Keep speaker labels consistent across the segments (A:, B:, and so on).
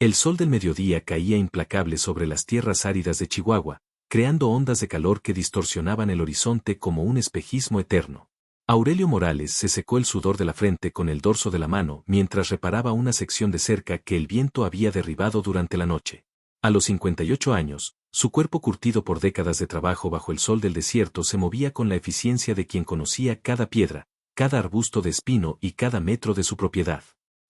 A: El sol del mediodía caía implacable sobre las tierras áridas de Chihuahua, creando ondas de calor que distorsionaban el horizonte como un espejismo eterno. Aurelio Morales se secó el sudor de la frente con el dorso de la mano mientras reparaba una sección de cerca que el viento había derribado durante la noche. A los 58 años, su cuerpo curtido por décadas de trabajo bajo el sol del desierto se movía con la eficiencia de quien conocía cada piedra, cada arbusto de espino y cada metro de su propiedad.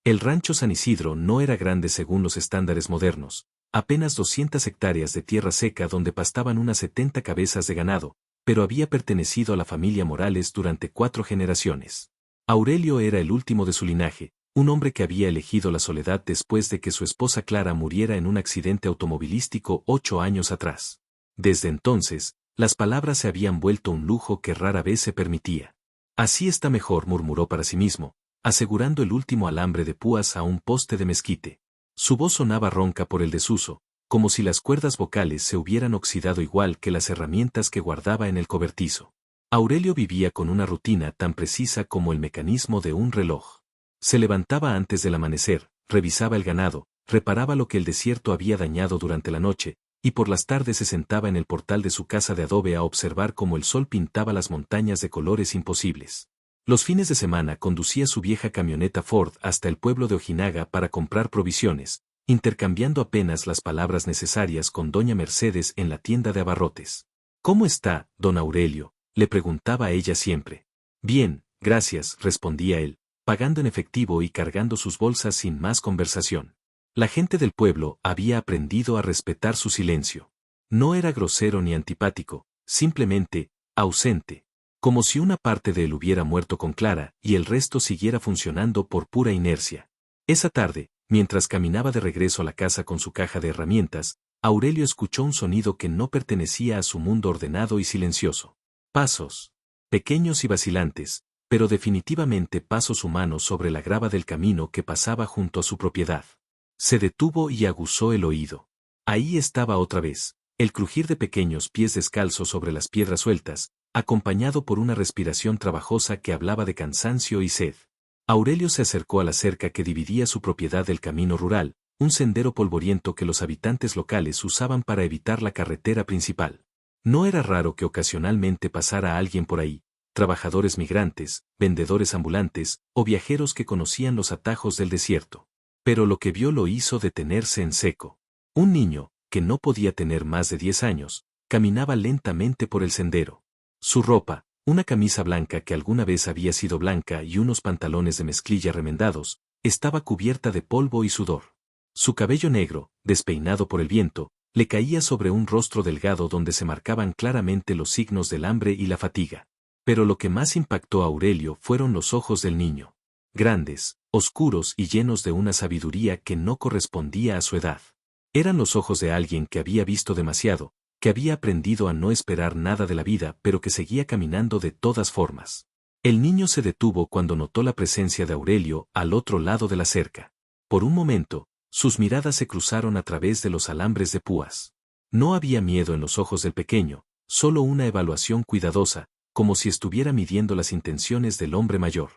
A: El rancho San Isidro no era grande según los estándares modernos, apenas 200 hectáreas de tierra seca donde pastaban unas 70 cabezas de ganado, pero había pertenecido a la familia Morales durante 4 generaciones. Aurelio era el último de su linaje, un hombre que había elegido la soledad después de que su esposa Clara muriera en un accidente automovilístico 8 años atrás. Desde entonces, las palabras se habían vuelto un lujo que rara vez se permitía. Así está mejor, murmuró para sí mismo, asegurando el último alambre de púas a un poste de mezquite. Su voz sonaba ronca por el desuso, como si las cuerdas vocales se hubieran oxidado igual que las herramientas que guardaba en el cobertizo. Aurelio vivía con una rutina tan precisa como el mecanismo de un reloj. Se levantaba antes del amanecer, revisaba el ganado, reparaba lo que el desierto había dañado durante la noche, y por las tardes se sentaba en el portal de su casa de adobe a observar cómo el sol pintaba las montañas de colores imposibles. Los fines de semana conducía su vieja camioneta Ford hasta el pueblo de Ojinaga para comprar provisiones, intercambiando apenas las palabras necesarias con doña Mercedes en la tienda de abarrotes. «¿Cómo está, don Aurelio?», le preguntaba a ella siempre. «Bien, gracias», respondía él, pagando en efectivo y cargando sus bolsas sin más conversación. La gente del pueblo había aprendido a respetar su silencio. No era grosero ni antipático, simplemente ausente. Como si una parte de él hubiera muerto con Clara y el resto siguiera funcionando por pura inercia. Esa tarde, mientras caminaba de regreso a la casa con su caja de herramientas, Aurelio escuchó un sonido que no pertenecía a su mundo ordenado y silencioso. Pasos. Pequeños y vacilantes, pero definitivamente pasos humanos sobre la grava del camino que pasaba junto a su propiedad. Se detuvo y aguzó el oído. Ahí estaba otra vez, el crujir de pequeños pies descalzos sobre las piedras sueltas, acompañado por una respiración trabajosa que hablaba de cansancio y sed. Aurelio se acercó a la cerca que dividía su propiedad del camino rural, un sendero polvoriento que los habitantes locales usaban para evitar la carretera principal. No era raro que ocasionalmente pasara alguien por ahí, trabajadores migrantes, vendedores ambulantes, o viajeros que conocían los atajos del desierto. Pero lo que vio lo hizo detenerse en seco. Un niño, que no podía tener más de 10 años, caminaba lentamente por el sendero. Su ropa, una camisa blanca que alguna vez había sido blanca y unos pantalones de mezclilla remendados, estaba cubierta de polvo y sudor. Su cabello negro, despeinado por el viento, le caía sobre un rostro delgado donde se marcaban claramente los signos del hambre y la fatiga. Pero lo que más impactó a Aurelio fueron los ojos del niño. Grandes, oscuros y llenos de una sabiduría que no correspondía a su edad. Eran los ojos de alguien que había visto demasiado, que había aprendido a no esperar nada de la vida pero que seguía caminando de todas formas. El niño se detuvo cuando notó la presencia de Aurelio al otro lado de la cerca. Por un momento, sus miradas se cruzaron a través de los alambres de púas. No había miedo en los ojos del pequeño, solo una evaluación cuidadosa, como si estuviera midiendo las intenciones del hombre mayor.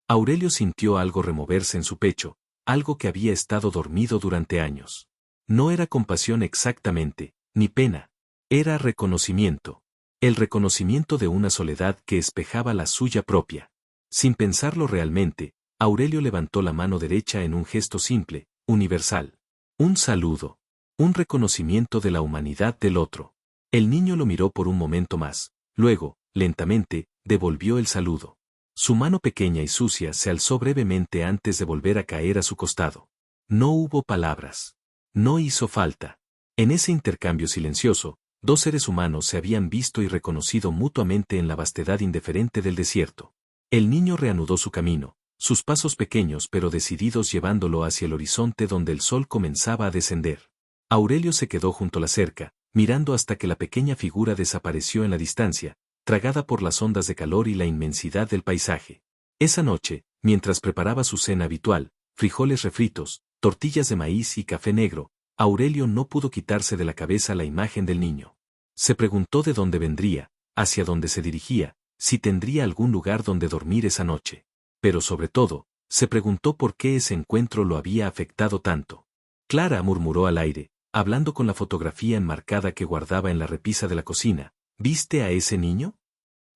A: Aurelio sintió algo removerse en su pecho, algo que había estado dormido durante años. No era compasión exactamente, ni pena. Era reconocimiento. El reconocimiento de una soledad que espejaba la suya propia. Sin pensarlo realmente, Aurelio levantó la mano derecha en un gesto simple, universal. Un saludo. Un reconocimiento de la humanidad del otro. El niño lo miró por un momento más, luego, lentamente, devolvió el saludo. Su mano pequeña y sucia se alzó brevemente antes de volver a caer a su costado. No hubo palabras. No hizo falta. En ese intercambio silencioso, 2 seres humanos se habían visto y reconocido mutuamente en la vastedad indiferente del desierto. El niño reanudó su camino, sus pasos pequeños pero decididos llevándolo hacia el horizonte donde el sol comenzaba a descender. Aurelio se quedó junto a la cerca, mirando hasta que la pequeña figura desapareció en la distancia, tragada por las ondas de calor y la inmensidad del paisaje. Esa noche, mientras preparaba su cena habitual, frijoles refritos, tortillas de maíz y café negro, Aurelio no pudo quitarse de la cabeza la imagen del niño. Se preguntó de dónde vendría, hacia dónde se dirigía, si tendría algún lugar donde dormir esa noche. Pero sobre todo, se preguntó por qué ese encuentro lo había afectado tanto. Clara murmuró al aire, hablando con la fotografía enmarcada que guardaba en la repisa de la cocina. ¿Viste a ese niño?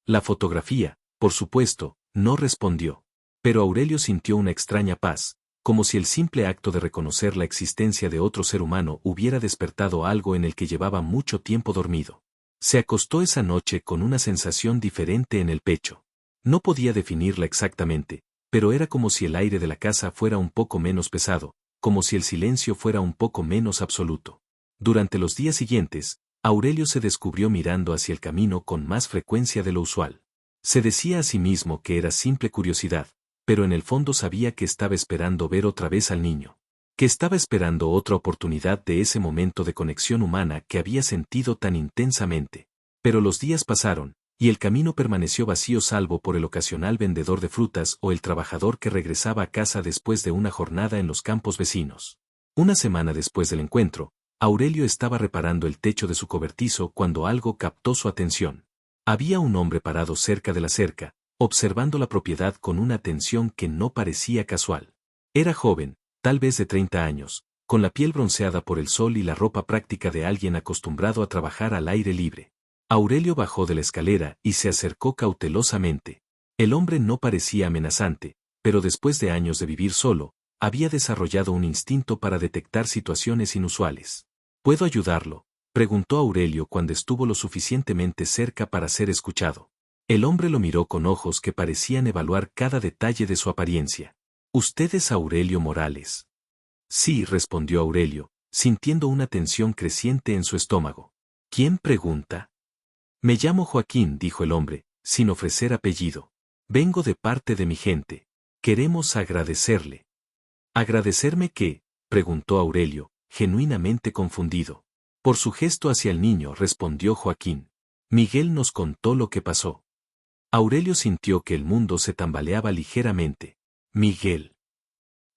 A: La fotografía, por supuesto, no respondió. Pero Aurelio sintió una extraña paz, como si el simple acto de reconocer la existencia de otro ser humano hubiera despertado algo en el que llevaba mucho tiempo dormido. Se acostó esa noche con una sensación diferente en el pecho. No podía definirla exactamente, pero era como si el aire de la casa fuera un poco menos pesado, como si el silencio fuera un poco menos absoluto. Durante los días siguientes, Aurelio se descubrió mirando hacia el camino con más frecuencia de lo usual. Se decía a sí mismo que era simple curiosidad, pero en el fondo sabía que estaba esperando ver otra vez al niño. Que estaba esperando otra oportunidad de ese momento de conexión humana que había sentido tan intensamente. Pero los días pasaron, y el camino permaneció vacío salvo por el ocasional vendedor de frutas o el trabajador que regresaba a casa después de una jornada en los campos vecinos. Una semana después del encuentro, Aurelio estaba reparando el techo de su cobertizo cuando algo captó su atención. Había un hombre parado cerca de la cerca, observando la propiedad con una atención que no parecía casual. Era joven, tal vez de 30 años, con la piel bronceada por el sol y la ropa práctica de alguien acostumbrado a trabajar al aire libre. Aurelio bajó de la escalera y se acercó cautelosamente. El hombre no parecía amenazante, pero después de años de vivir solo, había desarrollado un instinto para detectar situaciones inusuales. ¿Puedo ayudarlo?, preguntó Aurelio cuando estuvo lo suficientemente cerca para ser escuchado. El hombre lo miró con ojos que parecían evaluar cada detalle de su apariencia. ¿Usted es Aurelio Morales? Sí, respondió Aurelio, sintiendo una tensión creciente en su estómago. ¿Quién pregunta? Me llamo Joaquín, dijo el hombre, sin ofrecer apellido. Vengo de parte de mi gente. Queremos agradecerle. ¿Agradecerme qué?, preguntó Aurelio, genuinamente confundido. Por su gesto hacia el niño, respondió Joaquín. Miguel nos contó lo que pasó. Aurelio sintió que el mundo se tambaleaba ligeramente. Miguel.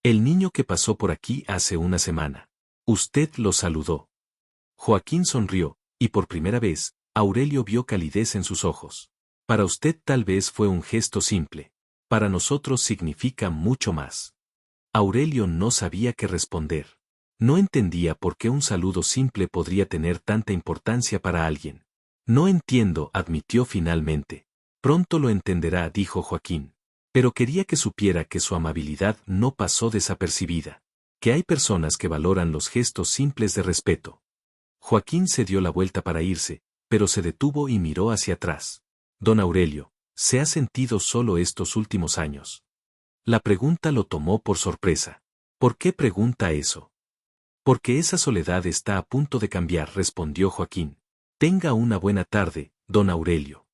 A: El niño que pasó por aquí hace una semana. Usted lo saludó. Joaquín sonrió, y por primera vez, Aurelio vio calidez en sus ojos. Para usted tal vez fue un gesto simple. Para nosotros significa mucho más. Aurelio no sabía qué responder. No entendía por qué un saludo simple podría tener tanta importancia para alguien. No entiendo, admitió finalmente. Pronto lo entenderá, dijo Joaquín. Pero quería que supiera que su amabilidad no pasó desapercibida. Que hay personas que valoran los gestos simples de respeto. Joaquín se dio la vuelta para irse, pero se detuvo y miró hacia atrás. Don Aurelio, ¿se ha sentido solo estos últimos años? La pregunta lo tomó por sorpresa. ¿Por qué pregunta eso? Porque esa soledad está a punto de cambiar, respondió Joaquín. Tenga una buena tarde, don Aurelio.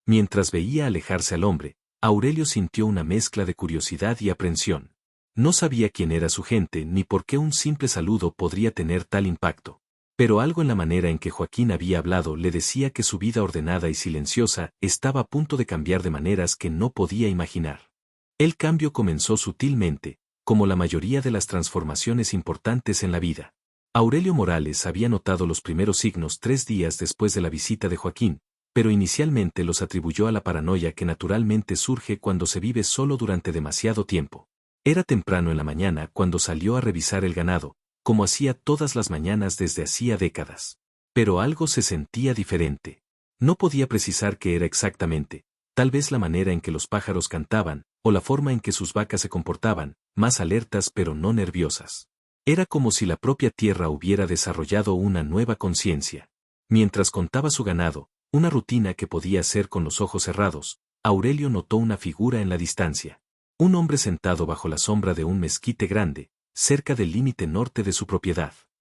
A: Mientras veía alejarse al hombre, Aurelio sintió una mezcla de curiosidad y aprensión. No sabía quién era su gente ni por qué un simple saludo podría tener tal impacto. Pero algo en la manera en que Joaquín había hablado le decía que su vida ordenada y silenciosa estaba a punto de cambiar de maneras que no podía imaginar. El cambio comenzó sutilmente, como la mayoría de las transformaciones importantes en la vida. Aurelio Morales había notado los primeros signos 3 días después de la visita de Joaquín, pero inicialmente los atribuyó a la paranoia que naturalmente surge cuando se vive solo durante demasiado tiempo. Era temprano en la mañana cuando salió a revisar el ganado, como hacía todas las mañanas desde hacía décadas. Pero algo se sentía diferente. No podía precisar qué era exactamente, tal vez la manera en que los pájaros cantaban, o la forma en que sus vacas se comportaban, más alertas pero no nerviosas. Era como si la propia tierra hubiera desarrollado una nueva conciencia. Mientras contaba su ganado, una rutina que podía hacer con los ojos cerrados, Aurelio notó una figura en la distancia. Un hombre sentado bajo la sombra de un mezquite grande, cerca del límite norte de su propiedad.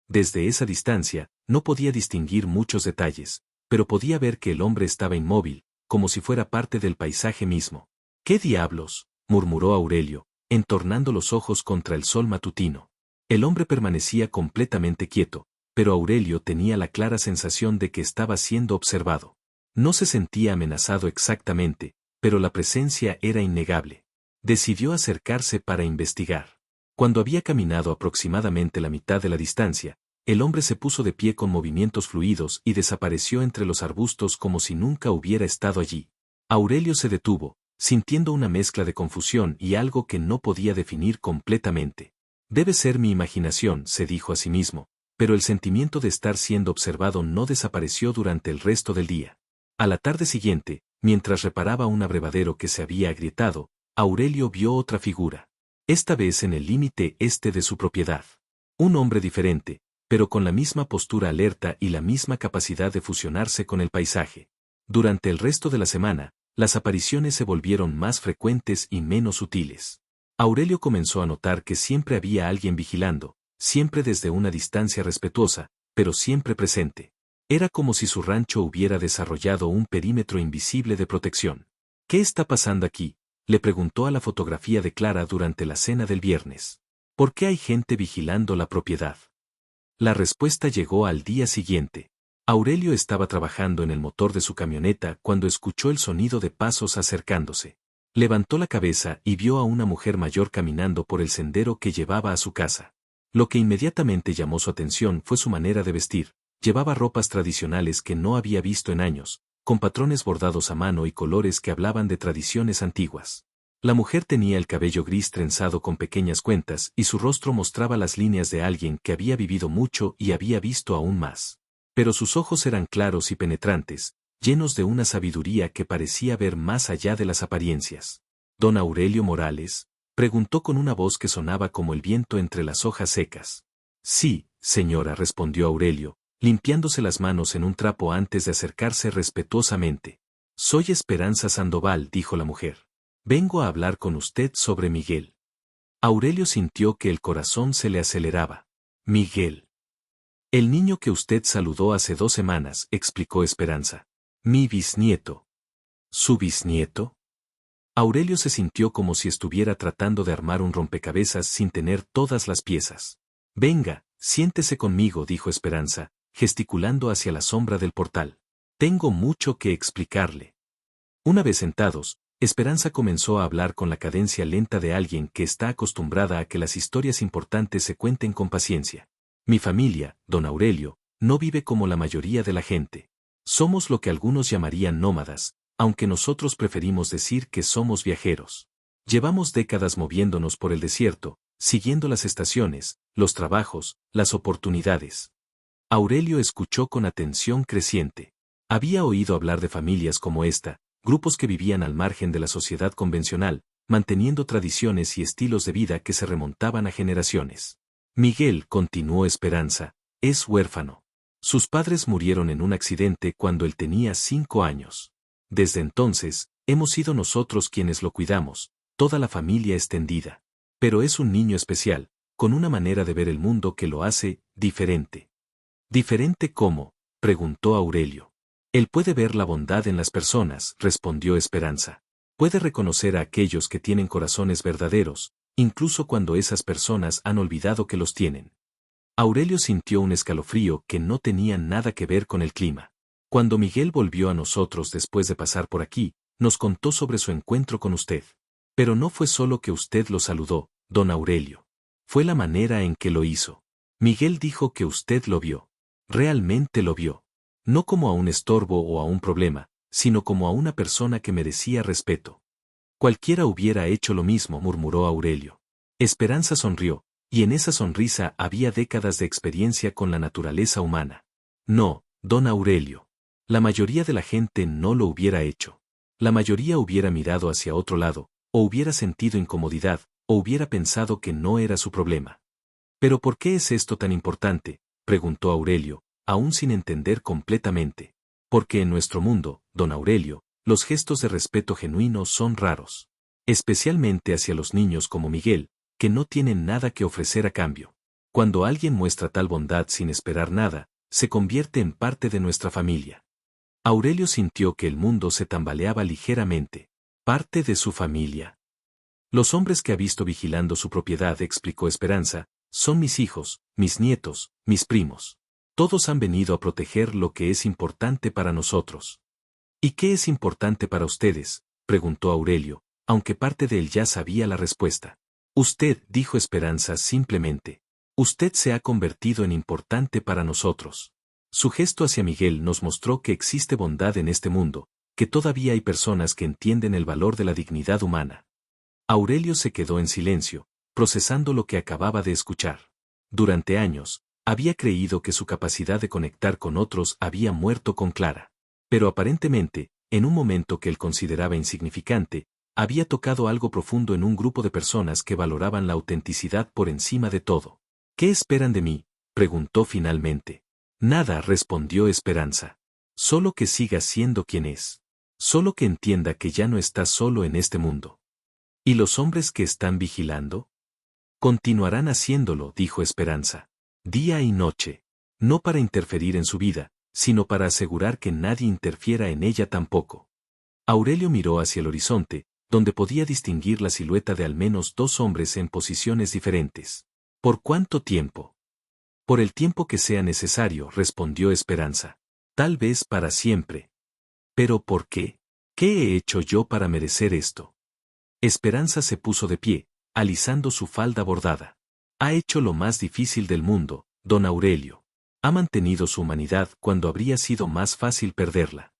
A: Desde esa distancia, no podía distinguir muchos detalles, pero podía ver que el hombre estaba inmóvil, como si fuera parte del paisaje mismo. ¿Qué diablos?, murmuró Aurelio, entornando los ojos contra el sol matutino. El hombre permanecía completamente quieto, pero Aurelio tenía la clara sensación de que estaba siendo observado. No se sentía amenazado exactamente, pero la presencia era innegable. Decidió acercarse para investigar. Cuando había caminado aproximadamente la mitad de la distancia, el hombre se puso de pie con movimientos fluidos y desapareció entre los arbustos como si nunca hubiera estado allí. Aurelio se detuvo, sintiendo una mezcla de confusión y algo que no podía definir completamente. Debe ser mi imaginación, se dijo a sí mismo, pero el sentimiento de estar siendo observado no desapareció durante el resto del día. A la tarde siguiente, mientras reparaba un abrevadero que se había agrietado, Aurelio vio otra figura. Esta vez en el límite este de su propiedad. Un hombre diferente, pero con la misma postura alerta y la misma capacidad de fusionarse con el paisaje. Durante el resto de la semana, las apariciones se volvieron más frecuentes y menos sutiles. Aurelio comenzó a notar que siempre había alguien vigilando, siempre desde una distancia respetuosa, pero siempre presente. Era como si su rancho hubiera desarrollado un perímetro invisible de protección. ¿Qué está pasando aquí?, le preguntó a la fotografía de Clara durante la cena del viernes. ¿Por qué hay gente vigilando la propiedad? La respuesta llegó al día siguiente. Aurelio estaba trabajando en el motor de su camioneta cuando escuchó el sonido de pasos acercándose. Levantó la cabeza y vio a una mujer mayor caminando por el sendero que llevaba a su casa. Lo que inmediatamente llamó su atención fue su manera de vestir. Llevaba ropas tradicionales que no había visto en años, con patrones bordados a mano y colores que hablaban de tradiciones antiguas. La mujer tenía el cabello gris trenzado con pequeñas cuentas y su rostro mostraba las líneas de alguien que había vivido mucho y había visto aún más. Pero sus ojos eran claros y penetrantes, llenos de una sabiduría que parecía ver más allá de las apariencias. ¿Don Aurelio Morales?, preguntó con una voz que sonaba como el viento entre las hojas secas. Sí, señora, respondió Aurelio, limpiándose las manos en un trapo antes de acercarse respetuosamente. Soy Esperanza Sandoval, dijo la mujer. Vengo a hablar con usted sobre Miguel. Aurelio sintió que el corazón se le aceleraba. Miguel. El niño que usted saludó hace 2 semanas, explicó Esperanza. Mi bisnieto. ¿Su bisnieto? Aurelio se sintió como si estuviera tratando de armar un rompecabezas sin tener todas las piezas. Venga, siéntese conmigo, dijo Esperanza, gesticulando hacia la sombra del portal. Tengo mucho que explicarle. Una vez sentados, Esperanza comenzó a hablar con la cadencia lenta de alguien que está acostumbrada a que las historias importantes se cuenten con paciencia. Mi familia, don Aurelio, no vive como la mayoría de la gente. Somos lo que algunos llamarían nómadas, aunque nosotros preferimos decir que somos viajeros. Llevamos décadas moviéndonos por el desierto, siguiendo las estaciones, los trabajos, las oportunidades. Aurelio escuchó con atención creciente. Había oído hablar de familias como esta, grupos que vivían al margen de la sociedad convencional, manteniendo tradiciones y estilos de vida que se remontaban a generaciones. Miguel, continuó Esperanza, es huérfano. Sus padres murieron en un accidente cuando él tenía 5 años. Desde entonces, hemos sido nosotros quienes lo cuidamos, toda la familia extendida. Pero es un niño especial, con una manera de ver el mundo que lo hace diferente. ¿Diferente cómo?, preguntó Aurelio. Él puede ver la bondad en las personas, respondió Esperanza. Puede reconocer a aquellos que tienen corazones verdaderos, incluso cuando esas personas han olvidado que los tienen. Aurelio sintió un escalofrío que no tenía nada que ver con el clima. Cuando Miguel volvió a nosotros después de pasar por aquí, nos contó sobre su encuentro con usted. Pero no fue solo que usted lo saludó, don Aurelio. Fue la manera en que lo hizo. Miguel dijo que usted lo vio. Realmente lo vio. No como a un estorbo o a un problema, sino como a una persona que merecía respeto. Cualquiera hubiera hecho lo mismo, murmuró Aurelio. Esperanza sonrió, y en esa sonrisa había décadas de experiencia con la naturaleza humana. No, don Aurelio. La mayoría de la gente no lo hubiera hecho. La mayoría hubiera mirado hacia otro lado, o hubiera sentido incomodidad, o hubiera pensado que no era su problema. ¿Pero por qué es esto tan importante?, preguntó Aurelio, aún sin entender completamente. Porque en nuestro mundo, don Aurelio, los gestos de respeto genuino son raros. Especialmente hacia los niños como Miguel, que no tienen nada que ofrecer a cambio. Cuando alguien muestra tal bondad sin esperar nada, se convierte en parte de nuestra familia. Aurelio sintió que el mundo se tambaleaba ligeramente. Parte de su familia. Los hombres que ha visto vigilando su propiedad, explicó Esperanza, son mis hijos, mis nietos, mis primos. Todos han venido a proteger lo que es importante para nosotros. ¿Y qué es importante para ustedes?, preguntó Aurelio, aunque parte de él ya sabía la respuesta. Usted, dijo Esperanza simplemente. Usted se ha convertido en importante para nosotros. Su gesto hacia Miguel nos mostró que existe bondad en este mundo, que todavía hay personas que entienden el valor de la dignidad humana. Aurelio se quedó en silencio, procesando lo que acababa de escuchar. Durante años, había creído que su capacidad de conectar con otros había muerto con Clara. Pero aparentemente, en un momento que él consideraba insignificante, había tocado algo profundo en un grupo de personas que valoraban la autenticidad por encima de todo. ¿Qué esperan de mí?, preguntó finalmente. Nada, respondió Esperanza. Solo que siga siendo quien es. Solo que entienda que ya no está solo en este mundo. ¿Y los hombres que están vigilando? Continuarán haciéndolo, dijo Esperanza. Día y noche. No para interferir en su vida, sino para asegurar que nadie interfiera en ella tampoco. Aurelio miró hacia el horizonte, donde podía distinguir la silueta de al menos dos hombres en posiciones diferentes. ¿Por cuánto tiempo? Por el tiempo que sea necesario, respondió Esperanza. Tal vez para siempre. ¿Pero por qué? ¿Qué he hecho yo para merecer esto? Esperanza se puso de pie, alisando su falda bordada. Ha hecho lo más difícil del mundo, don Aurelio. Ha mantenido su humanidad cuando habría sido más fácil perderla.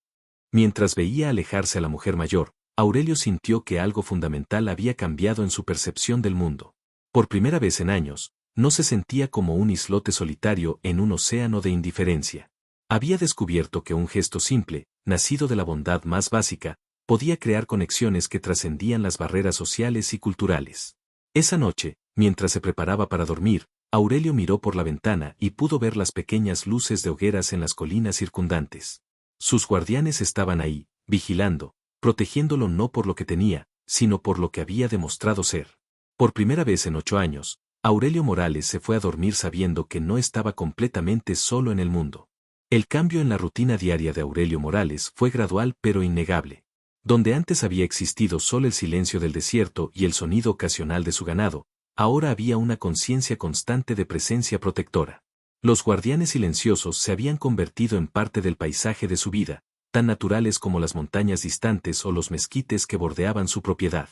A: Mientras veía alejarse a la mujer mayor, Aurelio sintió que algo fundamental había cambiado en su percepción del mundo. Por primera vez en años, no se sentía como un islote solitario en un océano de indiferencia. Había descubierto que un gesto simple, nacido de la bondad más básica, podía crear conexiones que trascendían las barreras sociales y culturales. Esa noche, mientras se preparaba para dormir, Aurelio miró por la ventana y pudo ver las pequeñas luces de hogueras en las colinas circundantes. Sus guardianes estaban ahí, vigilando, protegiéndolo no por lo que tenía, sino por lo que había demostrado ser. Por primera vez en 8 años, Aurelio Morales se fue a dormir sabiendo que no estaba completamente solo en el mundo. El cambio en la rutina diaria de Aurelio Morales fue gradual pero innegable. Donde antes había existido solo el silencio del desierto y el sonido ocasional de su ganado, ahora había una conciencia constante de presencia protectora. Los guardianes silenciosos se habían convertido en parte del paisaje de su vida, tan naturales como las montañas distantes o los mezquites que bordeaban su propiedad.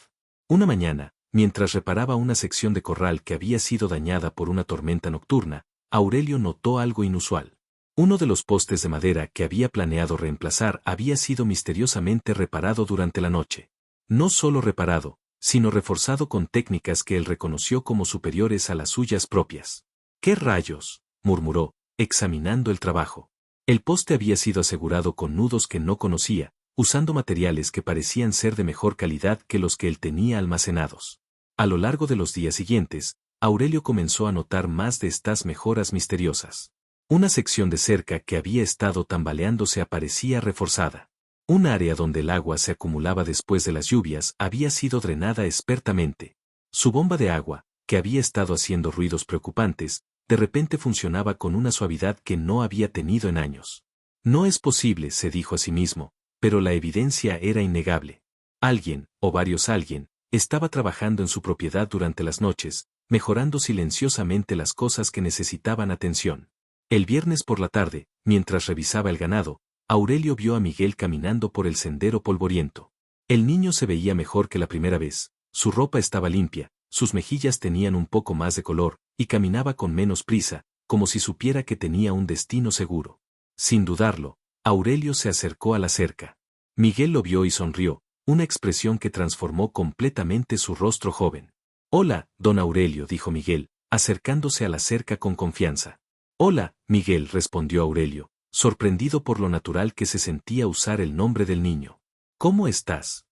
A: Una mañana, mientras reparaba una sección de corral que había sido dañada por una tormenta nocturna, Aurelio notó algo inusual. Uno de los postes de madera que había planeado reemplazar había sido misteriosamente reparado durante la noche. No solo reparado, sino reforzado con técnicas que él reconoció como superiores a las suyas propias. ¿Qué rayos?, murmuró, examinando el trabajo. El poste había sido asegurado con nudos que no conocía, usando materiales que parecían ser de mejor calidad que los que él tenía almacenados. A lo largo de los días siguientes, Aurelio comenzó a notar más de estas mejoras misteriosas. Una sección de cerca que había estado tambaleándose aparecía reforzada. Un área donde el agua se acumulaba después de las lluvias había sido drenada expertamente. Su bomba de agua, que había estado haciendo ruidos preocupantes, de repente funcionaba con una suavidad que no había tenido en años. No es posible, se dijo a sí mismo, pero la evidencia era innegable. Alguien, o varios alguien, estaba trabajando en su propiedad durante las noches, mejorando silenciosamente las cosas que necesitaban atención. El viernes por la tarde, mientras revisaba el ganado, Aurelio vio a Miguel caminando por el sendero polvoriento. El niño se veía mejor que la primera vez, su ropa estaba limpia, sus mejillas tenían un poco más de color, y caminaba con menos prisa, como si supiera que tenía un destino seguro. Sin dudarlo, Aurelio se acercó a la cerca. Miguel lo vio y sonrió, una expresión que transformó completamente su rostro joven. «Hola, don Aurelio», dijo Miguel, acercándose a la cerca con confianza. «Hola, Miguel», respondió Aurelio, sorprendido por lo natural que se sentía usar el nombre del niño. «¿Cómo estás?»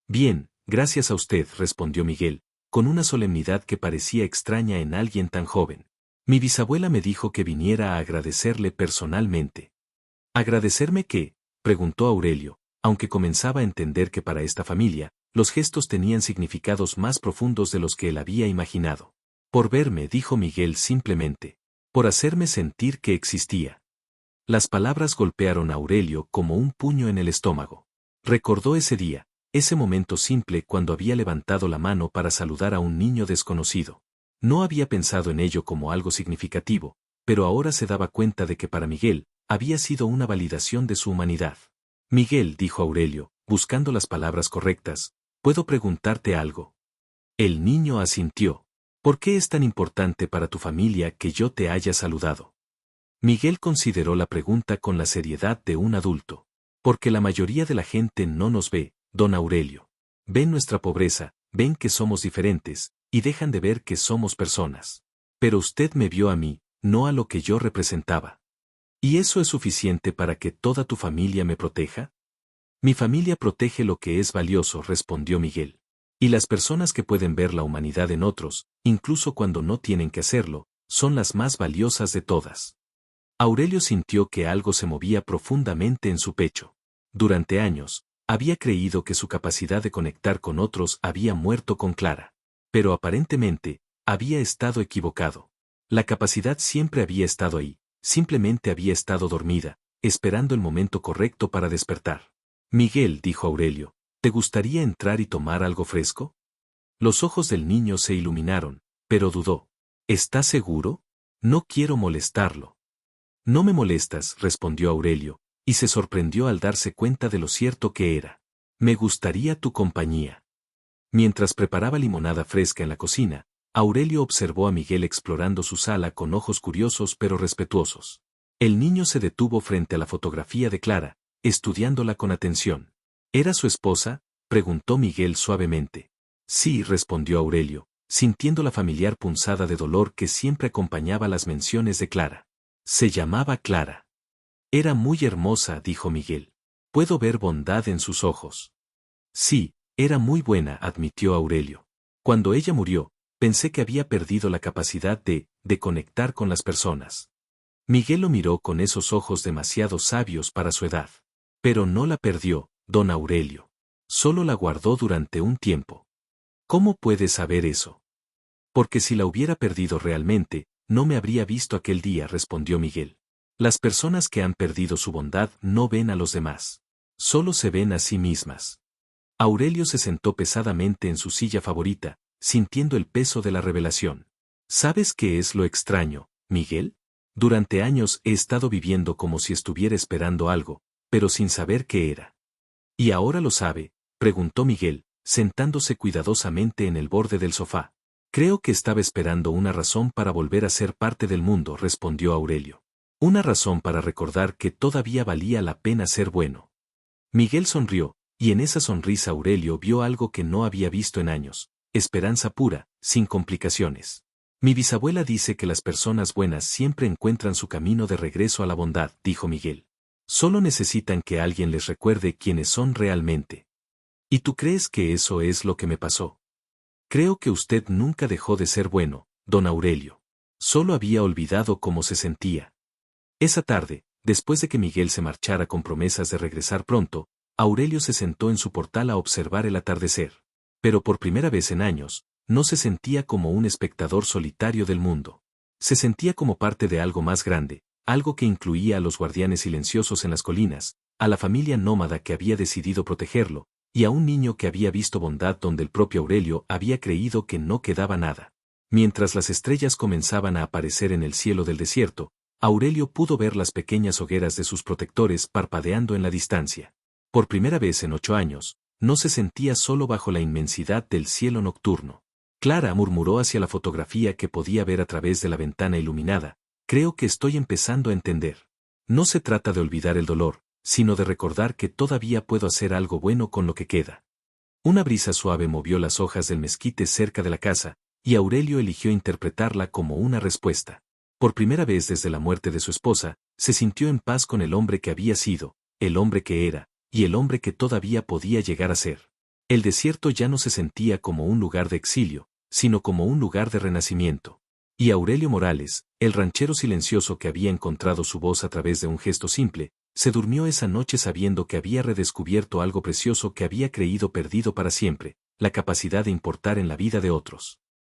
A: «Bien, gracias a usted», respondió Miguel, con una solemnidad que parecía extraña en alguien tan joven. «Mi bisabuela me dijo que viniera a agradecerle personalmente». «¿Agradecerme qué?», preguntó Aurelio, aunque comenzaba a entender que para esta familia, los gestos tenían significados más profundos de los que él había imaginado. «Por verme», dijo Miguel simplemente. «Por hacerme sentir que existía». Las palabras golpearon a Aurelio como un puño en el estómago. Recordó ese día, ese momento simple cuando había levantado la mano para saludar a un niño desconocido. No había pensado en ello como algo significativo, pero ahora se daba cuenta de que para Miguel, había sido una validación de su humanidad. «Miguel», dijo Aurelio, buscando las palabras correctas, «¿puedo preguntarte algo?» El niño asintió. «¿Por qué es tan importante para tu familia que yo te haya saludado?» Miguel consideró la pregunta con la seriedad de un adulto. «Porque la mayoría de la gente no nos ve, don Aurelio. Ven nuestra pobreza, ven que somos diferentes, y dejan de ver que somos personas. Pero usted me vio a mí, no a lo que yo representaba. ¿Y eso es suficiente para que toda tu familia me proteja? Mi familia protege lo que es valioso, respondió Miguel. Y las personas que pueden ver la humanidad en otros, incluso cuando no tienen que hacerlo, son las más valiosas de todas. Aurelio sintió que algo se movía profundamente en su pecho. Durante años, había creído que su capacidad de conectar con otros había muerto con Clara. Pero aparentemente, había estado equivocado. La capacidad siempre había estado ahí, simplemente había estado dormida, esperando el momento correcto para despertar. Miguel, dijo Aurelio, ¿te gustaría entrar y tomar algo fresco? Los ojos del niño se iluminaron, pero dudó. ¿Estás seguro? No quiero molestarlo. No me molestas, respondió Aurelio, y se sorprendió al darse cuenta de lo cierto que era. Me gustaría tu compañía. Mientras preparaba limonada fresca en la cocina, Aurelio observó a Miguel explorando su sala con ojos curiosos pero respetuosos. El niño se detuvo frente a la fotografía de Clara, estudiándola con atención. ¿Era su esposa?, preguntó Miguel suavemente. Sí, respondió Aurelio, sintiendo la familiar punzada de dolor que siempre acompañaba las menciones de Clara. Se llamaba Clara. Era muy hermosa, dijo Miguel. Puedo ver bondad en sus ojos. Sí, era muy buena, admitió Aurelio. Cuando ella murió, pensé que había perdido la capacidad de conectar con las personas. Miguel lo miró con esos ojos demasiado sabios para su edad. Pero no la perdió, don Aurelio. Solo la guardó durante un tiempo. ¿Cómo puede saber eso? Porque si la hubiera perdido realmente, no me habría visto aquel día, respondió Miguel. Las personas que han perdido su bondad no ven a los demás. Solo se ven a sí mismas. Aurelio se sentó pesadamente en su silla favorita, sintiendo el peso de la revelación. ¿Sabes qué es lo extraño, Miguel? Durante años he estado viviendo como si estuviera esperando algo, pero sin saber qué era. ¿Y ahora lo sabe?, preguntó Miguel, sentándose cuidadosamente en el borde del sofá. Creo que estaba esperando una razón para volver a ser parte del mundo, respondió Aurelio. Una razón para recordar que todavía valía la pena ser bueno. Miguel sonrió, y en esa sonrisa Aurelio vio algo que no había visto en años: esperanza pura, sin complicaciones. Mi bisabuela dice que las personas buenas siempre encuentran su camino de regreso a la bondad, dijo Miguel. Solo necesitan que alguien les recuerde quiénes son realmente. ¿Y tú crees que eso es lo que me pasó? Creo que usted nunca dejó de ser bueno, don Aurelio. Solo había olvidado cómo se sentía. Esa tarde, después de que Miguel se marchara con promesas de regresar pronto, Aurelio se sentó en su portal a observar el atardecer. Pero por primera vez en años, no se sentía como un espectador solitario del mundo. Se sentía como parte de algo más grande, algo que incluía a los guardianes silenciosos en las colinas, a la familia nómada que había decidido protegerlo, y a un niño que había visto bondad donde el propio Aurelio había creído que no quedaba nada. Mientras las estrellas comenzaban a aparecer en el cielo del desierto, Aurelio pudo ver las pequeñas hogueras de sus protectores parpadeando en la distancia. Por primera vez en 8 años, no se sentía solo bajo la inmensidad del cielo nocturno. Clara murmuró hacia la fotografía que podía ver a través de la ventana iluminada: creo que estoy empezando a entender. No se trata de olvidar el dolor, sino de recordar que todavía puedo hacer algo bueno con lo que queda. Una brisa suave movió las hojas del mezquite cerca de la casa, y Aurelio eligió interpretarla como una respuesta. Por primera vez desde la muerte de su esposa, se sintió en paz con el hombre que había sido, el hombre que era, y el hombre que todavía podía llegar a ser. El desierto ya no se sentía como un lugar de exilio, sino como un lugar de renacimiento. Y Aurelio Morales, el ranchero silencioso que había encontrado su voz a través de un gesto simple, se durmió esa noche sabiendo que había redescubierto algo precioso que había creído perdido para siempre: la capacidad de importar en la vida de otros.